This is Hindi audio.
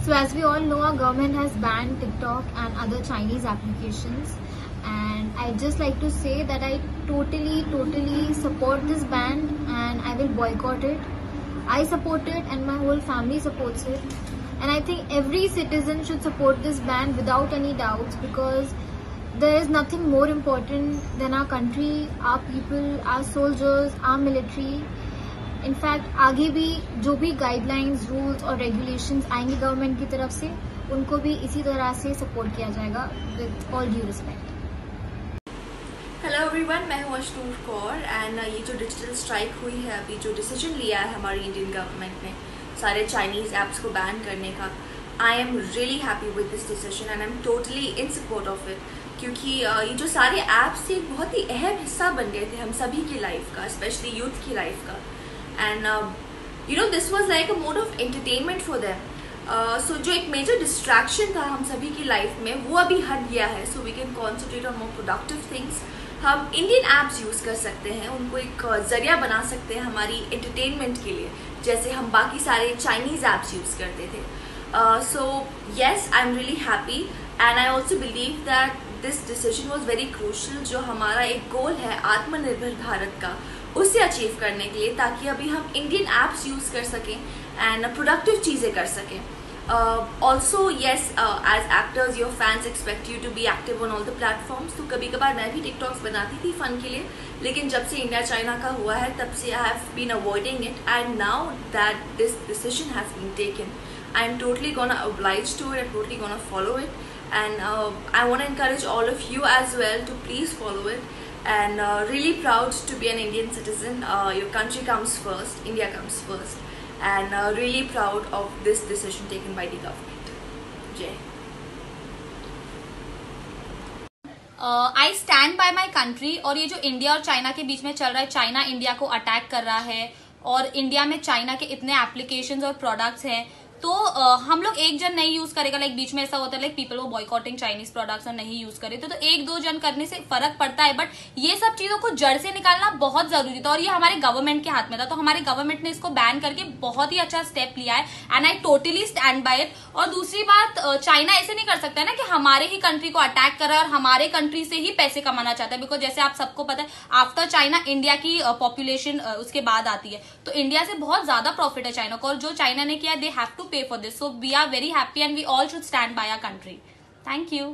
So as we all know, our government has banned TikTok and other Chinese applications, and I'd just like to say that I totally support this ban and I will boycott it. I support it and my whole family supports it, and I think every citizen should support this ban without any doubts, because there is nothing more important than our country, our people, our soldiers, our military. In fact आगे भी जो भी गाइडलाइंस, रूल्स और रेगुलेशंस आएंगे गवर्नमेंट की तरफ से, उनको भी इसी तरह से सपोर्ट किया जाएगा with all due respect. Hello everyone, मैं हूँ अशनूर कौर एंड ये जो डिजिटल स्ट्राइक हुई है, अभी जो डिसीजन लिया है हमारी इंडियन गवर्नमेंट ने सारे चाइनीज ऐप्स को बैन करने का, I am really happy with this decision and I am totally in support of it. क्योंकि ये जो सारे ऐप्स थे बहुत ही अहम हिस्सा बन गए थे हम सभी की लाइफ का, स्पेशली यूथ की लाइफ का। And this was like a mode of entertainment for them. So जो एक major distraction था हम सभी की लाइफ में, वो अभी हट गया है. So we can concentrate on more productive things. हम Indian apps यूज़ कर सकते हैं, उनको एक जरिया बना सकते हैं हमारी entertainment के लिए, जैसे हम बाकी सारे Chinese apps यूज़ करते थे. So yes, I'm really happy and I also believe that this decision was very crucial. जो हमारा एक गोल है आत्मनिर्भर भारत का, उससे अचीव करने के लिए, ताकि अभी हम इंडियन ऐप्स यूज़ कर सकें एंड प्रोडक्टिव चीज़ें कर सकें। Also yes, as actors your fans expect you to be active on all the platforms. तो कभी कभार मैं भी टिकटॉक्स बनाती थी फ़न के लिए, लेकिन जब से इंडिया चाइना का हुआ है तब से I have been avoiding it, and now that this decision has been taken, I am totally gonna oblige to it, I'm totally gonna follow it, and I want to encourage all of you as well to please follow it. And really proud to be an Indian citizen. Your country comes first, India comes first, and really proud of this decision taken by the government. Jai. I stand by my country। और ये जो इंडिया और चाइना के बीच में चल रहा है, चाइना इंडिया को अटैक कर रहा है और इंडिया में चाइना के इतने एप्लीकेशंस और प्रोडक्ट्स हैं, तो हम लोग एक जन नहीं यूज करेगा, लाइक बीच में ऐसा होता है लाइक पीपल वो बॉयकॉटिंग चाइनीज प्रोडक्ट्स और नहीं यूज करे, तो एक दो जन करने से फर्क पड़ता है, बट ये सब चीजों को जड़ से निकालना बहुत जरूरी था और ये हमारे गवर्नमेंट के हाथ में था। तो हमारे गवर्नमेंट ने इसको बैन करके बहुत ही अच्छा स्टेप लिया है and I totally stand by it. और दूसरी बात, चाइना ऐसे नहीं कर सकता है ना कि हमारे ही कंट्री को अटैक कर रहा है और हमारे कंट्री से ही पैसे कमाना चाहता है, बिकॉज जैसे आप सबको पता है आफ्टर चाइना इंडिया की पॉपुलेशन उसके बाद आती है, तो इंडिया से बहुत ज्यादा प्रॉफिट है चाइना को, और जो चाइना ने किया दे हैव टू पे for this. So we are very happy and we all should stand by our country. Thank you.